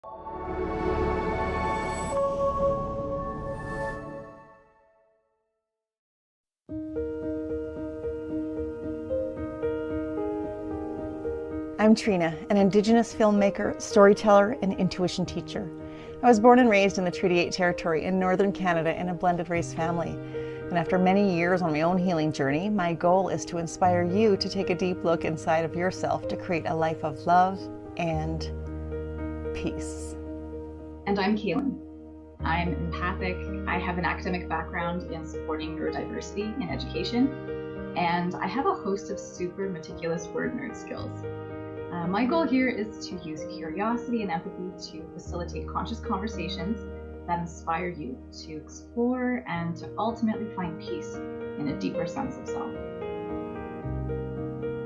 I'm Trina, an Indigenous filmmaker, storyteller, and intuition teacher. I was born and raised in the Treaty 8 territory in Northern Canada in a blended race family. And after many years on my own healing journey, my goal is to inspire you to take a deep look inside of yourself to create a life of love and peace. And I'm Kalyn. I'm empathic. I have an academic background in supporting neurodiversity in education, and I have a host of super meticulous word nerd skills. My goal here is to use curiosity and empathy to facilitate conscious conversations that inspire you to explore and to ultimately find peace in a deeper sense of self.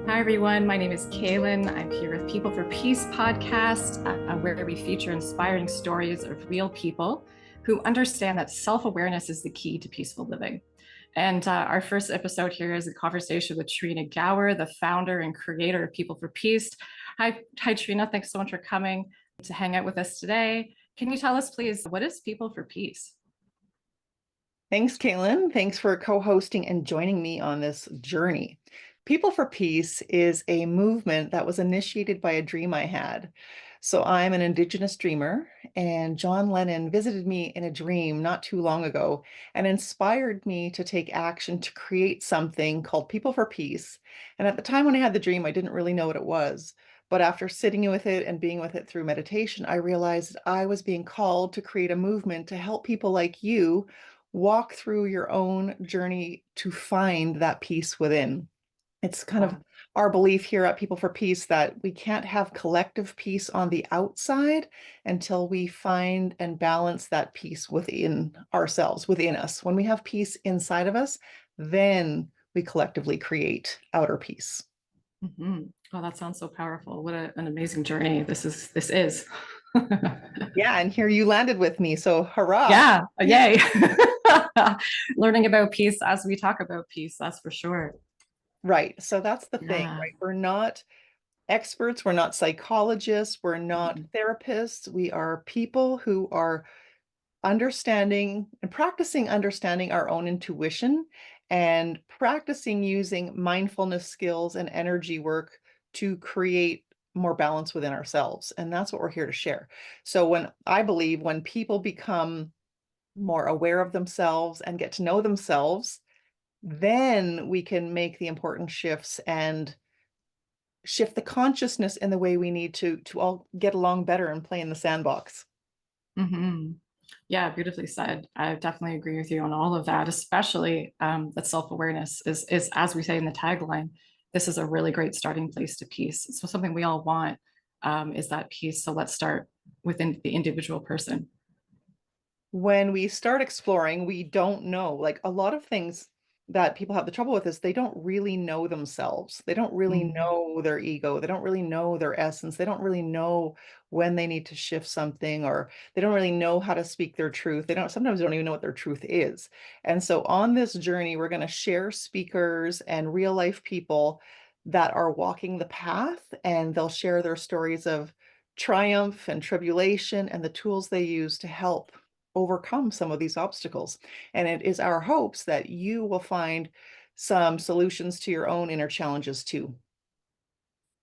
Hi everyone, my name is Kalyn. I'm here with People for Peace podcast, where we feature inspiring stories of real people who understand that self-awareness is the key to peaceful living. And our first episode here is a conversation with Trina Gower, the founder and creator of People for Peace. Hi Trina, thanks so much for coming to hang out with us today. Can you tell us, please, what is People for Peace? Thanks, Kalyn. Thanks for co-hosting and joining me on this journey. People for Peace is a movement that was initiated by a dream I had. So I'm an Indigenous dreamer, and John Lennon visited me in a dream not too long ago and inspired me to take action to create something called People for Peace. And at the time when I had the dream, I didn't really know what it was. But after sitting with it and being with it through meditation, I realized I was being called to create a movement to help people like you walk through your own journey to find that peace within. It's kind of our belief here at People for Peace that we can't have collective peace on the outside until we find and balance that peace within ourselves, within us. When we have peace inside of us, then we collectively create outer peace. Mm-hmm. Oh, that sounds so powerful. What an amazing journey this is. Yeah, and here you landed with me, so hurrah. Yeah, yay. Learning about peace as we talk about peace, that's for sure. Right. So that's the thing, right? We're not experts, we're not psychologists, we're not therapists. We are people who are understanding and practicing understanding our own intuition and practicing using mindfulness skills and energy work to create more balance within ourselves. And that's what we're here to share. So I believe when people become more aware of themselves and get to know themselves, then we can make the important shifts and shift the consciousness in the way we need to all get along better and play in the sandbox. Mm-hmm. Yeah, beautifully said. I definitely agree with you on all of that, especially that self-awareness is, as we say in the tagline, this is a really great starting place to peace. So something we all want is that peace. So let's start within the individual person. When we start exploring, we don't know, like a lot of things that people have the trouble with is they don't really know themselves. They don't really know their ego. They don't really know their essence. They don't really know when they need to shift something, or they don't really know how to speak their truth. Sometimes they don't even know what their truth is. And so on this journey, we're going to share speakers and real life people that are walking the path, and they'll share their stories of triumph and tribulation and the tools they use to help overcome some of these obstacles. And it is our hopes that you will find some solutions to your own inner challenges too.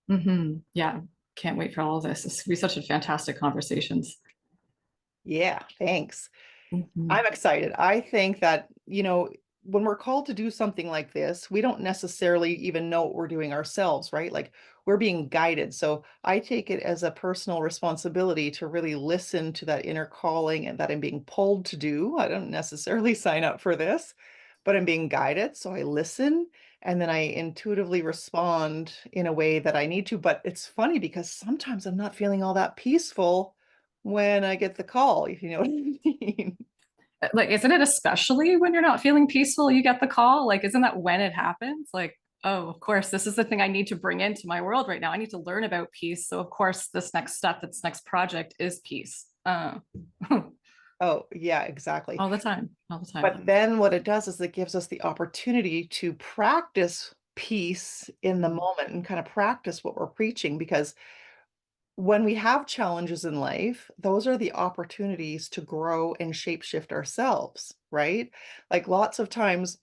Yeah, can't wait for all of this. This will be such a fantastic conversations. Yeah, thanks. I'm excited. I think that, when we're called to do something like this, we don't necessarily even know what we're doing ourselves, right? Like we're being guided. So I take it as a personal responsibility to really listen to that inner calling and that I'm being pulled to do. I don't necessarily sign up for this, but I'm being guided. So I listen and then I intuitively respond in a way that I need to. But it's funny because sometimes I'm not feeling all that peaceful when I get the call, if you know what I mean. Like, isn't it especially when you're not feeling peaceful, you get the call? Like, isn't that when it happens? Like, oh, of course, this is the thing I need to bring into my world right now. I need to learn about peace. So of course, this next step, this next project is peace. Oh, yeah, exactly. All the time. But then what it does is it gives us the opportunity to practice peace in the moment and kind of practice what we're preaching, because when we have challenges in life, those are the opportunities to grow and shapeshift ourselves, right? Like lots of times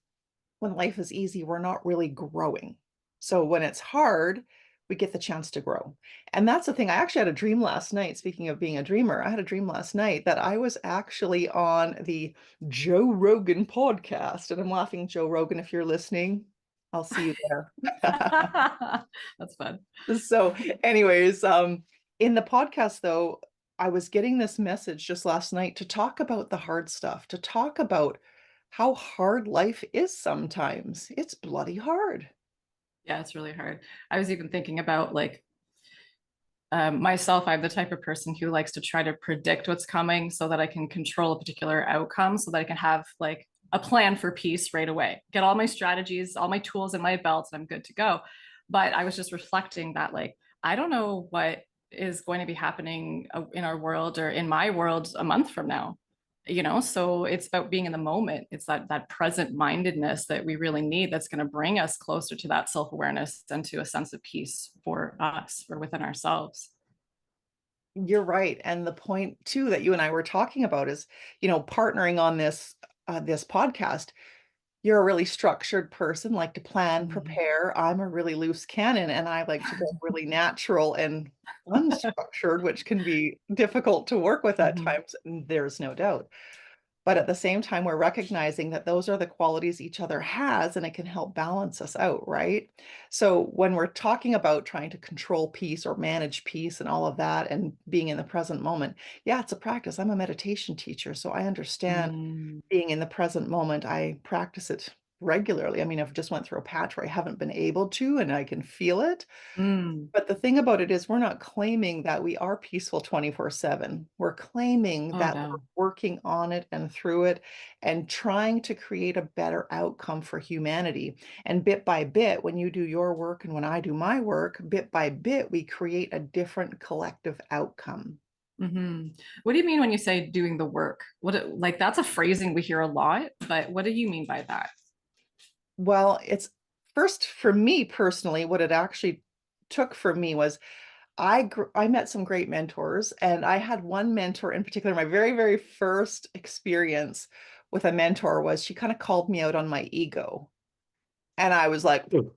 when life is easy, we're not really growing. So when it's hard, we get the chance to grow. And that's the thing. I actually had a dream last night. Speaking of being a dreamer, I had a dream last night that I was actually on the Joe Rogan podcast. And I'm laughing, Joe Rogan, if you're listening, I'll see you there. That's fun. So, anyways, in the podcast though, I was getting this message just last night to talk about the hard stuff, to talk about how hard life is sometimes. It's bloody hard. Yeah, it's really hard. I was even thinking about like myself. I'm the type of person who likes to try to predict what's coming so that I can control a particular outcome, so that I can have like a plan for peace right away, get all my strategies, all my tools in my belt, and I'm good to go. But I was just reflecting that like, I don't know what is going to be happening in our world or in my world a month from now, so it's about being in the moment. It's that present mindedness that we really need, that's going to bring us closer to that self-awareness and to a sense of peace for us or within ourselves. You're right. And the point too that you and I were talking about is, partnering on this podcast. You're a really structured person, like to plan, Mhm. prepare. I'm a really loose cannon, and I like to go really natural and unstructured, which can be difficult to work with at Mhm. times. There's no doubt. But at the same time, we're recognizing that those are the qualities each other has, and it can help balance us out, right? So when we're talking about trying to control peace or manage peace and all of that and being in the present moment, yeah, it's a practice. I'm a meditation teacher, so I understand Mm. being in the present moment. I practice it regularly. I mean, I've just went through a patch where I haven't been able to, and I can feel it. Mm. But the thing about it is we're not claiming that we are peaceful 24/7. We're claiming Oh that we're no. working on it and through it and trying to create a better outcome for humanity. And bit by bit, when you do your work and when I do my work, bit by bit, we create a different collective outcome. Hmm. What do you mean when you say doing the work? Like that's a phrasing we hear a lot, but what do you mean by that? Well, it's first for me personally, what it actually took for me was I met some great mentors, and I had one mentor in particular. My very, very first experience with a mentor was she kind of called me out on my ego. And I was like, "Ugh,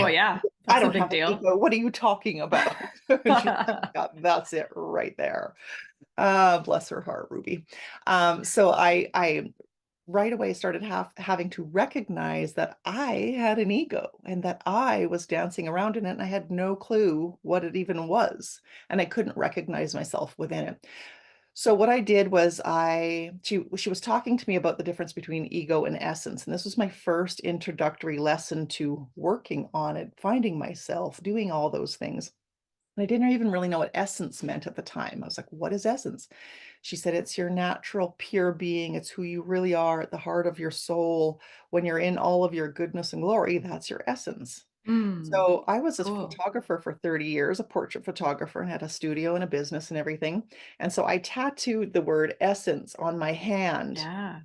Well, yeah, I that's a don't big have an deal. ego. What are you talking about?" And she's like, "Yeah, that's it right there." Bless her heart, Ruby. So I right away started having to recognize that I had an ego and that I was dancing around in it and I had no clue what it even was. And I couldn't recognize myself within it. So what I did was she was talking to me about the difference between ego and essence. And this was my first introductory lesson to working on it, finding myself, doing all those things. And I didn't even really know what essence meant at the time. I was like, what is essence? She said, it's your natural, pure being. It's who you really are at the heart of your soul. When you're in all of your goodness and glory, that's your essence. Mm, So I was a cool. photographer for 30 years, a portrait photographer, and had a studio and a business and everything. And so I tattooed the word essence on my hand. Yeah.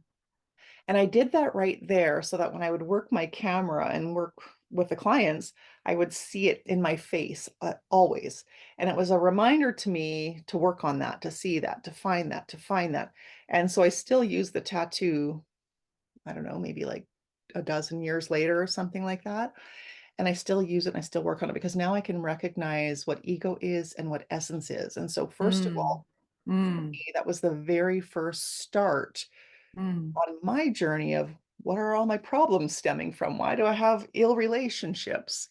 And I did that right there so that when I would work my camera and work with the clients, I would see it in my face always. And it was a reminder to me to work on that, to see that, to find that, to find that. And so I still use the tattoo, I don't know, maybe like a dozen years later or something like that. And I still use it and I still work on it because now I can recognize what ego is and what essence is. And so, first of Mm, all, for mm, me, that was the very first start mm, on my journey of what are all my problems stemming from? Why do I have ill relationships?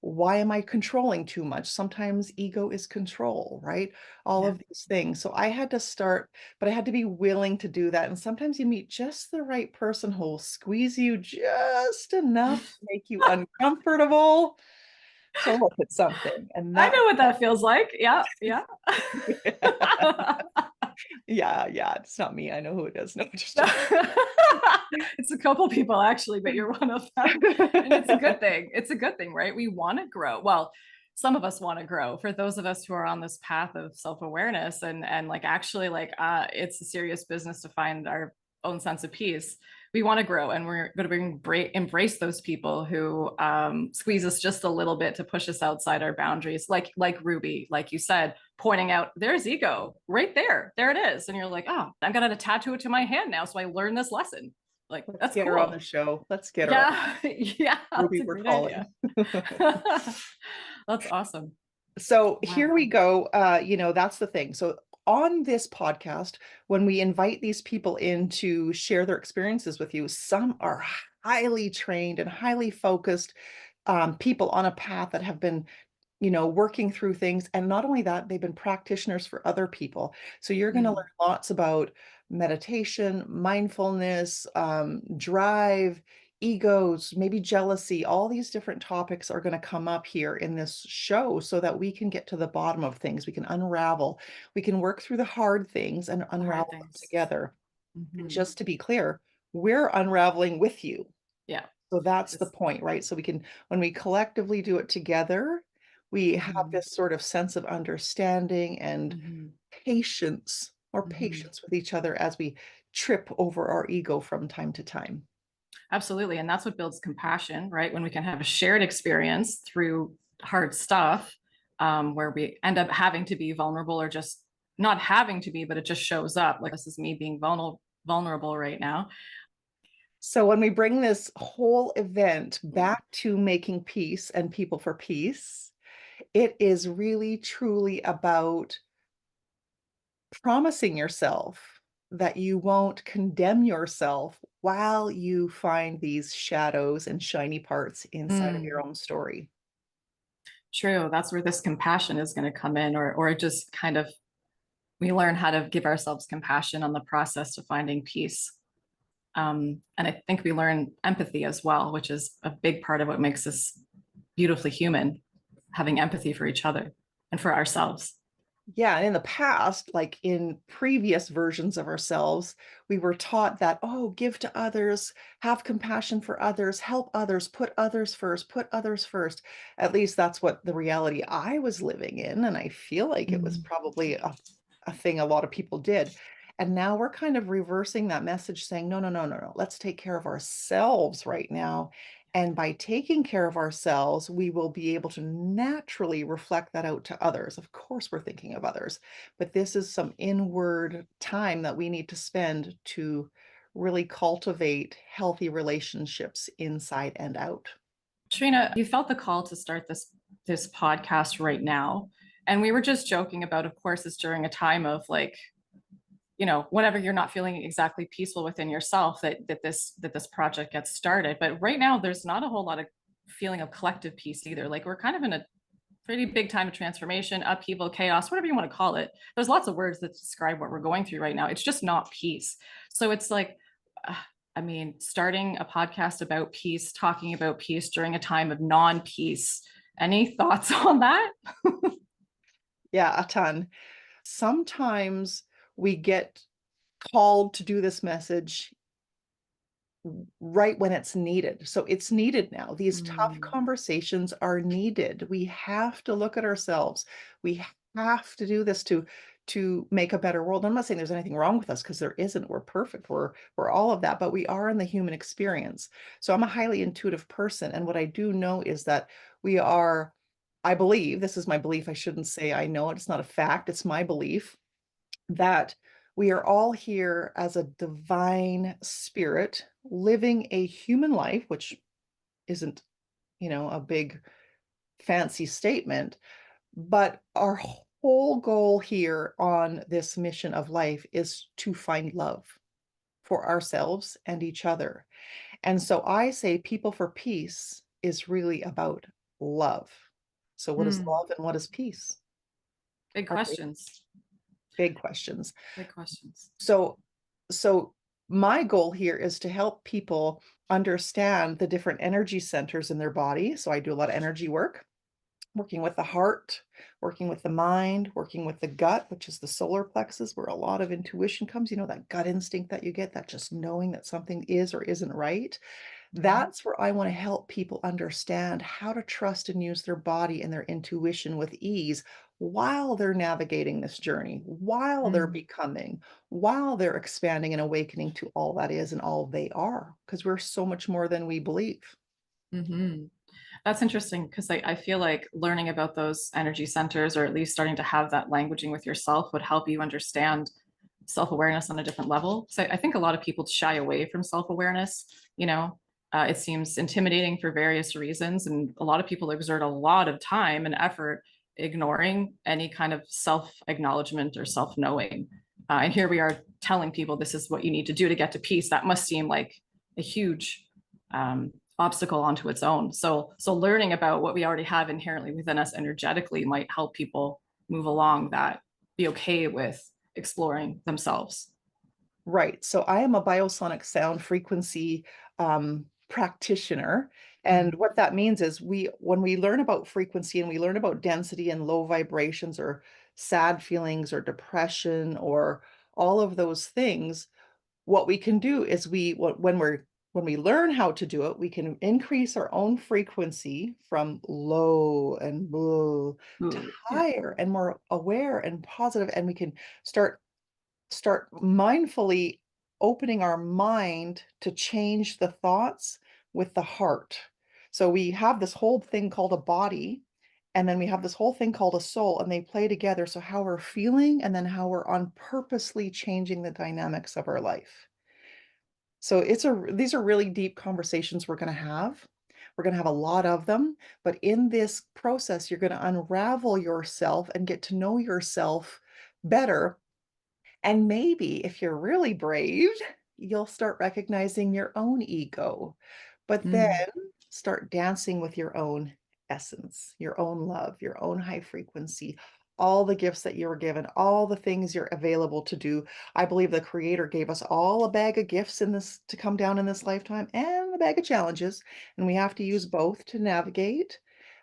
Why am I controlling too much? Sometimes ego is control, right? All yeah. of these things. So I had to start, but I had to be willing to do that. And sometimes you meet just the right person who will squeeze you just enough to make you uncomfortable to look at something. And I that, know what that feels like. Yeah, yeah. yeah, yeah, it's not me. I know who it is. No, just joking. It's a couple people actually, but you're one of them. And it's a good thing. It's a good thing, right? We want to grow. Well, some of us want to grow. For those of us who are on this path of self-awareness and like actually like it's a serious business to find our own sense of peace. we want to grow, and we're going to embrace those people who squeeze us just a little bit to push us outside our boundaries, like Ruby, like you said, pointing out there's ego right there it is, and you're like, oh, I'm gonna tattoo it to my hand now so I learn this lesson. Like, Let's that's get cool. her on the show. Let's get her on. Yeah, Ruby, that's a we're great calling. idea. That's awesome. So Wow. here we go. That's the thing. So on this podcast, when we invite these people in to share their experiences with you, some are highly trained and highly focused people on a path that have been working through things. And not only that, they've been practitioners for other people. So you're going to learn lots about meditation, mindfulness, drive, egos, maybe jealousy. All these different topics are going to come up here in this show so that we can get to the bottom of things. We can unravel, we can work through the hard things and unravel them together. And just to be clear, we're unraveling with you. Yeah. So that's the point, right? So when we collectively do it together, we have this sort of sense of understanding and patience with each other as we trip over our ego from time to time. Absolutely. And that's what builds compassion, right? When we can have a shared experience through hard stuff, where we end up having to be vulnerable, or just not having to be, but it just shows up. Like, this is me being vulnerable right now. So when we bring this whole event back to making peace and people for peace, it is really truly about promising yourself that you won't condemn yourself while you find these shadows and shiny parts inside of your own story. True. That's where this compassion is going to come in, or just kind of, we learn how to give ourselves compassion on the process to finding peace. And I think we learn empathy as well, which is a big part of what makes us beautifully human, having empathy for each other and for ourselves. Yeah, and in the past, like in previous versions of ourselves, we were taught that, oh, give to others, have compassion for others, help others, put others first, put others first. At least that's what the reality I was living in. And I feel like it was probably a thing a lot of people did. And now we're kind of reversing that message, saying, no, no, no, no, no, let's take care of ourselves right now. And by taking care of ourselves, we will be able to naturally reflect that out to others. Of course, we're thinking of others, but this is some inward time that we need to spend to really cultivate healthy relationships inside and out. Trina, you felt the call to start this podcast right now. And we were just joking about, of course, it's during a time of, like, whenever you're not feeling exactly peaceful within yourself, that this project gets started. But right now, there's not a whole lot of feeling of collective peace either. Like, we're kind of in a pretty big time of transformation, upheaval, chaos, whatever you want to call it. There's lots of words that describe what we're going through right now. It's just not peace. So it's like, starting a podcast about peace, talking about peace during a time of non-peace. Any thoughts on that? Yeah, a ton. Sometimes we get called to do this message right when it's needed. So it's needed now. These tough conversations are needed. We have to look at ourselves. We have to do this to make a better world. I'm not saying there's anything wrong with us, because there isn't. We're perfect. We're all of that, but we are in the human experience. So I'm a highly intuitive person, and what I do know is that we are, I believe, this is my belief. I shouldn't say I know it. It's not a fact. It's my belief that we are all here as a divine spirit living a human life, which isn't, a big fancy statement, but our whole goal here on this mission of life is to find love for ourselves and each other. And so I say people for peace is really about love. So what is love and what is peace? Big questions. Big questions. Big questions. So my goal here is to help people understand the different energy centers in their body. So I do a lot of energy work, working with the heart, working with the mind, working with the gut, which is the solar plexus, where a lot of intuition comes, that gut instinct that you get, that just knowing that something is or isn't right. That's where I want to help people understand how to trust and use their body and their intuition with ease while they're navigating this journey, while they're becoming, while they're expanding and awakening to all that is and all they are, because we're so much more than we believe. Mm-hmm. That's interesting because I feel like learning about those energy centers, or at least starting to have that languaging with yourself, would help you understand self-awareness on a different level. So I think a lot of people shy away from self-awareness. It seems intimidating for various reasons, and a lot of people exert a lot of time and effort ignoring any kind of self-acknowledgement or self-knowing. And here we are telling people this is what you need to do to get to peace. That must seem like a huge obstacle onto its own. So learning about what we already have inherently within us energetically might help people move along that, be okay with exploring themselves. Right. So I am a biosonic sound frequency practitioner. And what that means is when we learn about frequency and we learn about density and low vibrations or sad feelings or depression or all of those things, what we can do is when we learn how to do it, we can increase our own frequency from low and low to Ooh, yeah. higher and more aware and positive, and we can start mindfully opening our mind to change the thoughts with the heart. So we have this whole thing called a body, and then we have this whole thing called a soul, and they play together. So how we're feeling, and then how we're on purposely changing the dynamics of our life. So these are really deep conversations we're going to have. We're going to have a lot of them, but in this process, you're going to unravel yourself and get to know yourself better, and maybe if you're really brave, you'll start recognizing your own ego, but then Mm. start dancing with your own essence, your own love, your own high frequency, all the gifts that you were given, all the things you're available to do. I believe the creator gave us all a bag of gifts in this to come down in this lifetime and a bag of challenges, and we have to use both to navigate,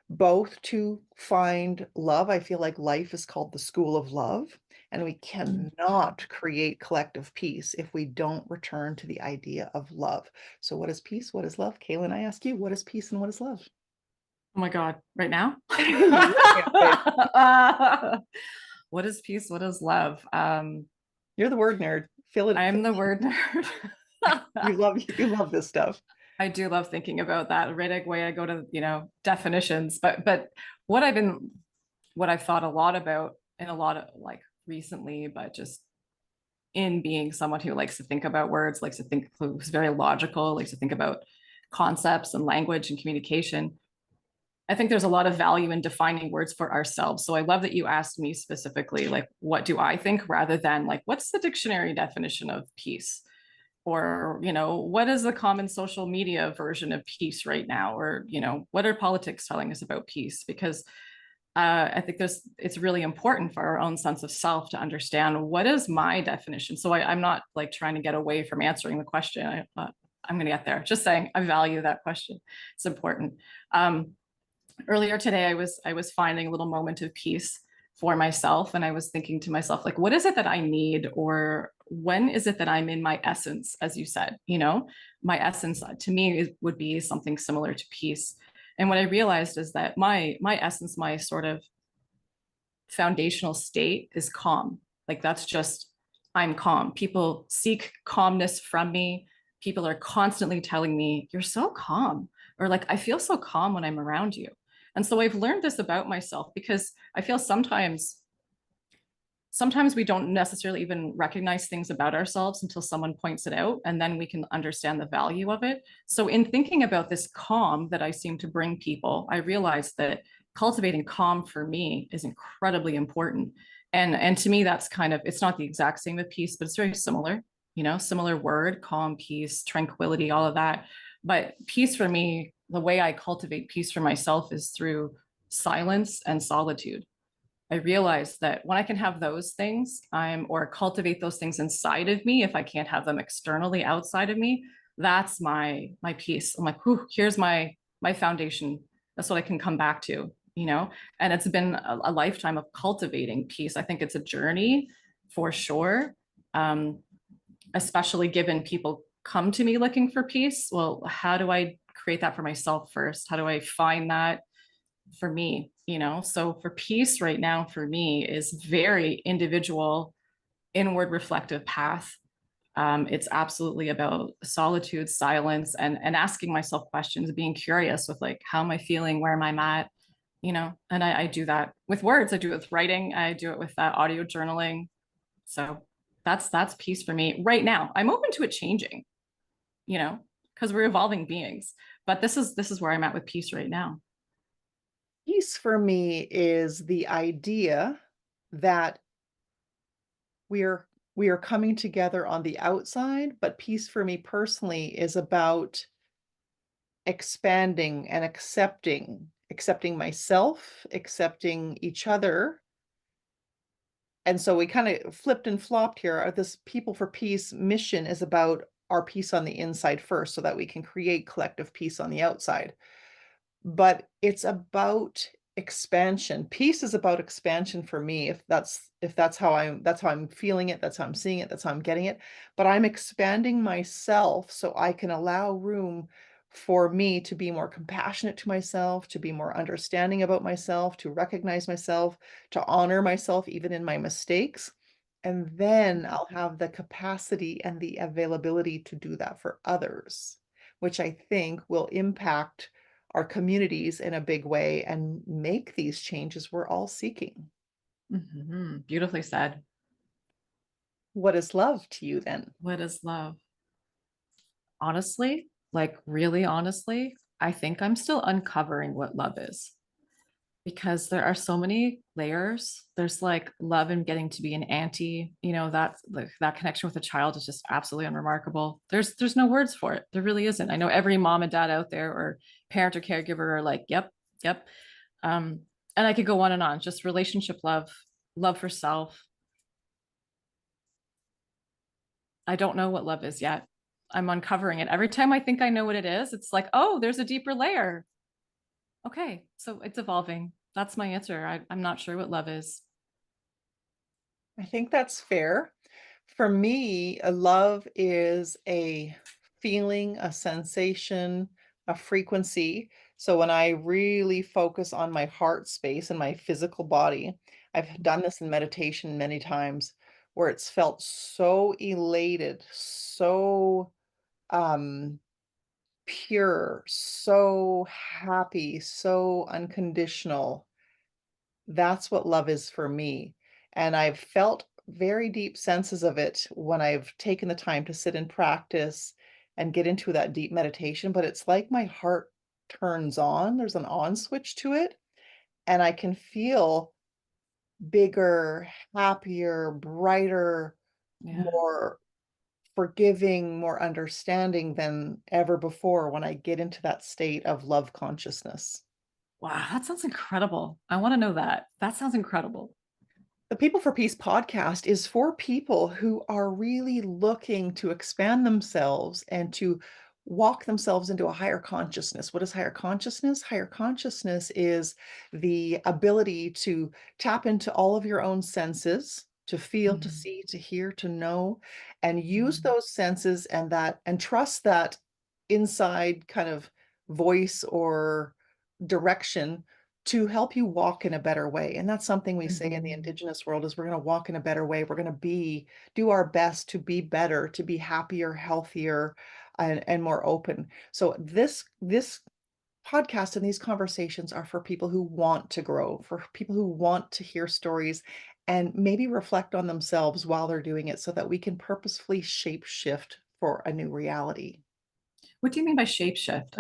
both to find love. I feel like life is called the school of love, and we cannot create collective peace if we don't return to the idea of love. So, what is peace? What is love? Kalyn, I ask you, what is peace and what is love? Oh my God, right now? Yeah, What is peace? What is love? you're the word nerd. Feel it. I am the word nerd. You love this stuff. I do love thinking about that. Right away, I go to, definitions, but what I've thought a lot about, and a lot of like recently, but just in being someone who likes to think about words, likes to think, who's very logical, likes to think about concepts and language and communication. I think there's a lot of value in defining words for ourselves. So I love that you asked me specifically, like, what do I think, rather than like, what's the dictionary definition of peace? Or, what is the common social media version of peace right now? Or, what are politics telling us about peace? Because I think it's really important for our own sense of self to understand what is my definition. So I'm not like trying to get away from answering the question. I'm going to get there. Just saying, I value that question. It's important. Earlier today, I was finding a little moment of peace for myself, and I was thinking to myself, like, what is it that I need, or when is it that I'm in my essence, as you said, my essence to me would be something similar to peace. And what I realized is that my essence, my sort of foundational state is calm. Like that's just, I'm calm. People seek calmness from me. People are constantly telling me, you're so calm, or like, I feel so calm when I'm around you. And so I've learned this about myself, because I feel sometimes we don't necessarily even recognize things about ourselves until someone points it out, and then we can understand the value of it. So in thinking about this calm that I seem to bring people, I realized that cultivating calm for me is incredibly important. And to me, that's kind of, it's not the exact same with peace, but it's very similar, similar word, calm, peace, tranquility, all of that. But peace for me, the way I cultivate peace for myself is through silence and solitude. I realized that when I can have those things, or cultivate those things inside of me, if I can't have them externally outside of me, that's my peace. I'm like, whew, here's my foundation. That's what I can come back to, And it's been a lifetime of cultivating peace. I think it's a journey for sure. Especially given people come to me looking for peace. Well, how do I create that for myself first? How do I find that for me, so for peace right now for me is very individual, inward reflective path. It's absolutely about solitude, silence, and asking myself questions, being curious with like, how am I feeling? Where am I at? And I do that with words. I do it with writing. I do it with audio journaling. So that's peace for me right now. I'm open to it changing, because we're evolving beings. But this is where I'm at with peace right now. Peace for me is the idea that we are coming together on the outside, but peace for me personally is about expanding and accepting myself, accepting each other. And so we kind of flipped and flopped here. This People for Peace mission is about our peace on the inside first so that we can create collective peace on the outside. But it's about expansion. Peace is about expansion for me. If that's how I'm feeling it, that's how I'm seeing it, that's how I'm getting it. But I'm expanding myself so I can allow room for me to be more compassionate to myself, to be more understanding about myself, to recognize myself, to honor myself even in my mistakes. And then I'll have the capacity and the availability to do that for others, which I think will impact our communities in a big way and make these changes we're all seeking. Mm-hmm. Beautifully said. What is love to you then? What is love? Honestly, like really honestly, I think I'm still uncovering what love is, because there are so many layers. There's like love and getting to be an auntie, that like that connection with a child is just absolutely unremarkable. There's no words for it. There really isn't. I know every mom and dad out there or parent or caregiver are like, yep, yep. And I could go on and on, just relationship love, love for self. I don't know what love is yet. I'm uncovering it. Every time I think I know what it is, it's like, oh, there's a deeper layer. Okay, so it's evolving. That's my answer. I'm not sure what love is. I think that's fair. For me, a love is a feeling, a sensation, a frequency. So when I really focus on my heart space and my physical body, I've done this in meditation many times where it's felt so elated, so um pure, so happy, so unconditional. That's what love is for me. And I've felt very deep senses of it when I've taken the time to sit and practice and get into that deep meditation. But it's like my heart turns on, there's an on switch to it, and I can feel bigger, happier, brighter, Yeah. more forgiving, more understanding than ever before when I get into that state of love consciousness. Wow, that sounds incredible. I want to know that. That sounds incredible. The People for Peace podcast is for people who are really looking to expand themselves and to walk themselves into a higher consciousness. What is higher consciousness? Higher consciousness is the ability to tap into all of your own senses, to feel, to Mm, see, to hear, to know, and use mm, those senses and trust that inside kind of voice or direction to help you walk in a better way. And that's something we say in the mhm, Indigenous world is we're going to walk in a better way. We're going to do our best to be better, to be happier, healthier, and more open. So this podcast and these conversations are for people who want to grow, for people who want to hear stories and maybe reflect on themselves while they're doing it so that we can purposefully shape shift for a new reality. What do you mean by shapeshift?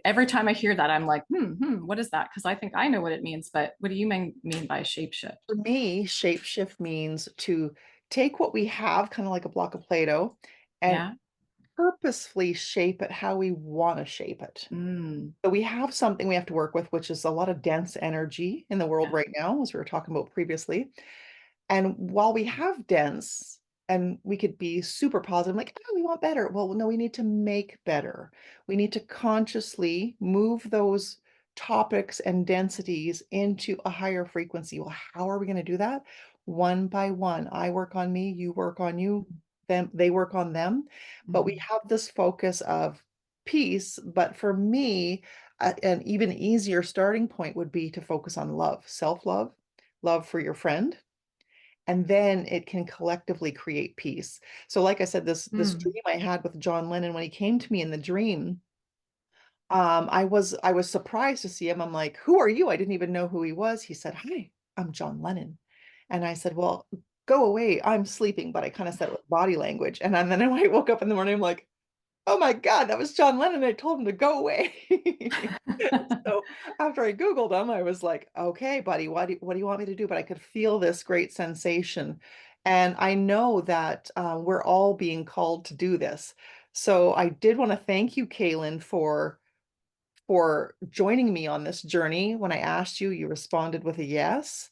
Every time I hear that, I'm like, what is that? Because I think I know what it means, but what do you mean by shapeshift? For me, shapeshift means to take what we have, kind of like a block of Play-Doh, and Yeah. purposefully shape it how we want to shape it. Mm, So we have something we have to work with, which is a lot of dense energy in the world yeah. right now, as we were talking about previously. And while we have dense and we could be super positive, like, oh, we want better. Well, no, we need to make better. We need to consciously move those topics and densities into a higher frequency. Well, how are we going to do that? One by one. I work on me, you work on you, them, they work on them. But we Mhm. have this focus of peace. But for me, an even easier starting point would be to focus on love, self-love, love for your friend, and then it can collectively create peace. So like I said, this Mm. dream I had with John Lennon, when he came to me in the dream, I was surprised to see him. I'm like, "Who are you?" I didn't even know who he was. He said, "Hi, I'm John Lennon." And I said, "Well, go away. I'm sleeping." But I kind of said it with body language. And then when I woke up in the morning, I'm like, "Oh my God, that was John Lennon. I told him to go away." So after I Googled him, I was like, "Okay, buddy, what do you want me to do?" But I could feel this great sensation. And I know that we're all being called to do this. So I did want to thank you, Kalyn, for joining me on this journey. When I asked you, you responded with a yes.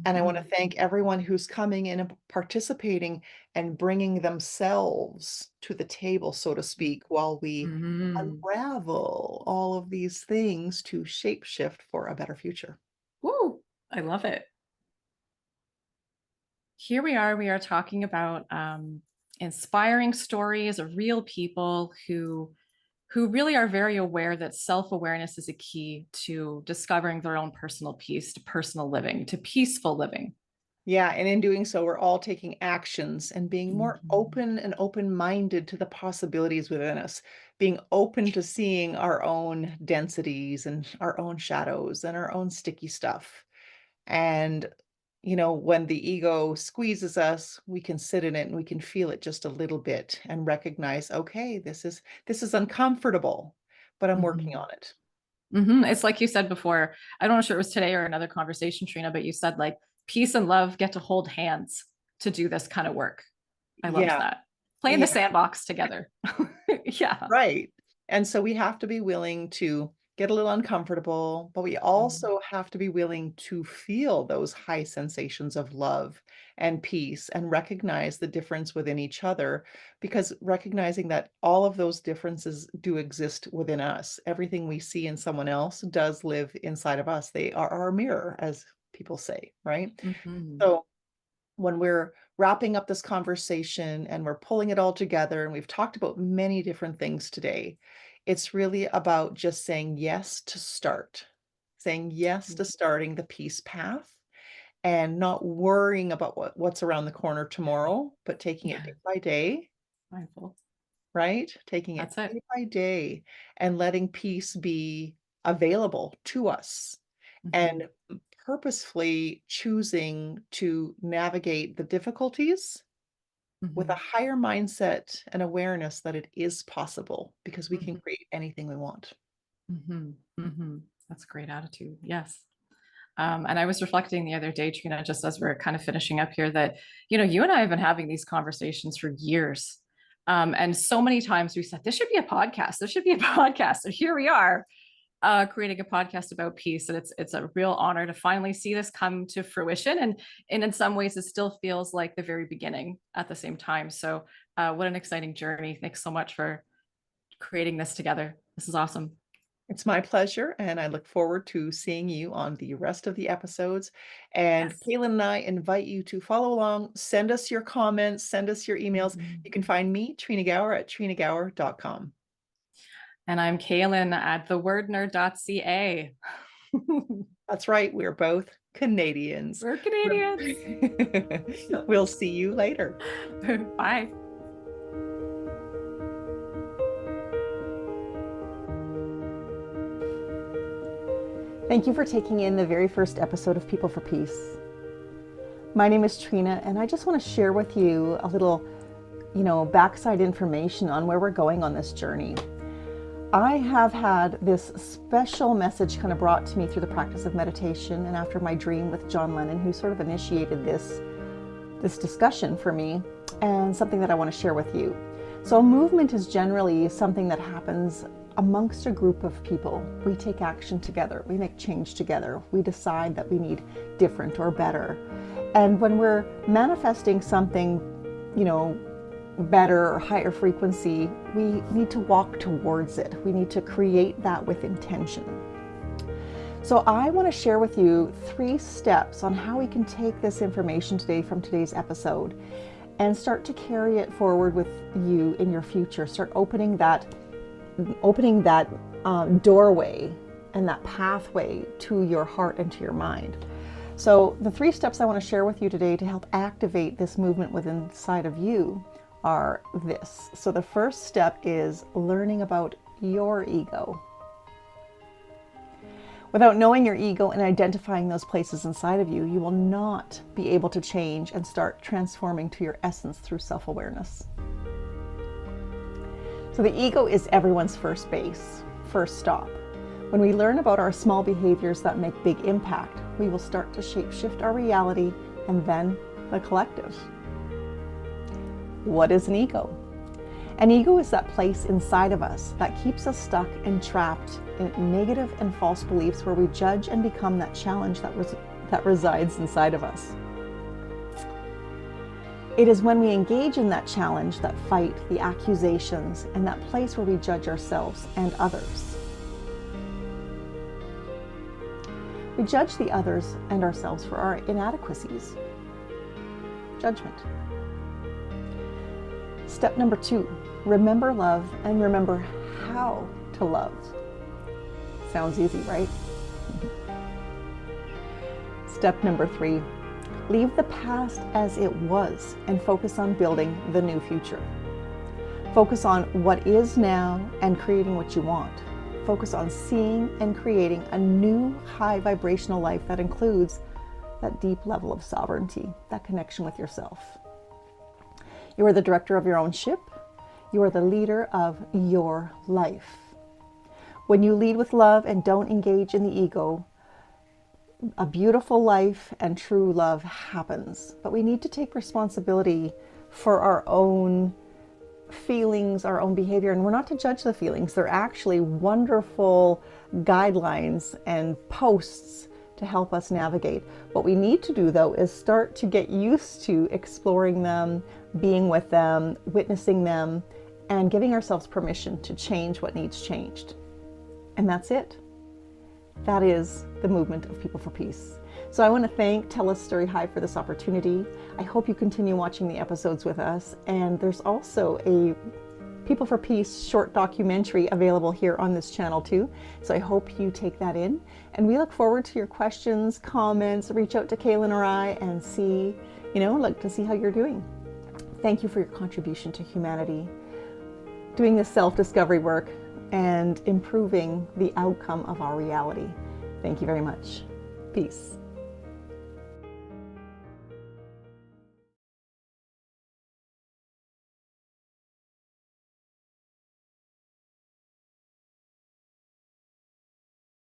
And I want to Mhm. thank everyone who's coming in and participating and bringing themselves to the table, so to speak, while we Mhm. unravel all of these things to shapeshift for a better future. Woo! I love it. Here we are talking about inspiring stories of real people who really are very aware that self-awareness is a key to discovering their own personal peace, to personal living, to peaceful living. Yeah, and in doing so, we're all taking actions and being more Mhm. open and open-minded to the possibilities within us, being open to seeing our own densities and our own shadows and our own sticky stuff. And, when the ego squeezes us, we can sit in it and we can feel it just a little bit and recognize, okay, this is uncomfortable, but I'm working Mhm. on it. It's like you said before. I don't know if it was today or another conversation, Trina, but you said like peace and love get to hold hands to do this kind of work. I loved Yeah. that. Play in the Yeah. sandbox together. Yeah. Right. And so we have to be willing to get a little uncomfortable, but we Mhm. also have to be willing to feel those high sensations of love and peace and recognize the difference within each other, because recognizing that all of those differences do exist within us. Everything we see in someone else does live inside of us. They are our mirror, as people say, right? Mhm. So when we're wrapping up this conversation and we're pulling it all together, and we've talked about many different things today, it's really about just saying yes to start, saying yes to starting the peace path and not worrying about what's around the corner tomorrow, but taking it Yeah. day by day, Mindful. right? Taking it That's it. day by day and letting peace be available to us Mhm. and purposefully choosing to navigate the difficulties with a Mhm. higher mindset and awareness that it is possible because we can Mhm. create anything we want. Mhm. Mhm. That's a great attitude. Yes. And I was reflecting the other day, Trina, just as we're kind of finishing up here, that, you and I have been having these conversations for years. And so many times we said, this should be a podcast. This should be a podcast. So here we are, creating a podcast about peace. And it's a real honor to finally see this come to fruition. And in some ways, it still feels like the very beginning at the same time. So what an exciting journey. Thanks so much for creating this together. This is awesome. It's my pleasure, and I look forward to seeing you on the rest of the episodes. And Yes. Kaylin and I invite you to follow along, send us your comments, send us your emails. Mhm. You can find me, Trina Gower, at trinagower.com. And I'm Kalyn at thewordnerd.ca. That's right, we're both Canadians. We're Canadians. We'll see you later. Bye. Thank you for taking in the very first episode of People for Peace. My name is Trina, and I just want to share with you a little, backside information on where we're going on this journey. I have had this special message kind of brought to me through the practice of meditation and after my dream with John Lennon, who sort of initiated this discussion for me, and something that I want to share with you. So a movement is generally something that happens amongst a group of people. We take action together, we make change together, we decide that we need different or better. And when we're manifesting something, better or higher frequency, we need to walk towards it. We need to create that with intention. So I want to share with you 3 steps on how we can take this information today from today's episode and start to carry it forward with you in your future. Start opening that doorway and that pathway to your heart and to your mind. So the 3 steps I want to share with you today to help activate this movement within inside of you are this. So the first step is learning about your ego. Without knowing your ego and identifying those places inside of you, you will not be able to change and start transforming to your essence through self-awareness. So the ego is everyone's first base, first stop. When we learn about our small behaviors that make big impact, we will start to shape-shift our reality and then the collective. What is an ego? An ego is that place inside of us that keeps us stuck and trapped in negative and false beliefs where we judge and become that challenge that resides inside of us. It is when we engage in that challenge, that fight, the accusations, and that place where we judge ourselves and others. We judge the others and ourselves for our inadequacies. Judgment. Step number 2, remember love and remember how to love. Sounds easy, right? Step number 3, leave the past as it was and focus on building the new future. Focus on what is now and creating what you want. Focus on seeing and creating a new high vibrational life that includes that deep level of sovereignty, that connection with yourself. You are the director of your own ship. You are the leader of your life. When you lead with love and don't engage in the ego, a beautiful life and true love happens. But we need to take responsibility for our own feelings, our own behavior, and we're not to judge the feelings. They're actually wonderful guidelines and posts to help us navigate. What we need to do, though, is start to get used to exploring them, being with them, witnessing them, and giving ourselves permission to change what needs changed. And that's it. That is the movement of People for Peace. So I want to thank TELUS STORYHIVE for this opportunity. I hope you continue watching the episodes with us. And there's also a People for Peace short documentary available here on this channel too. So I hope you take that in. And we look forward to your questions, comments, reach out to Kalyn or I and see, look to see how you're doing. Thank you for your contribution to humanity, doing this self-discovery work and improving the outcome of our reality. Thank you very much. Peace.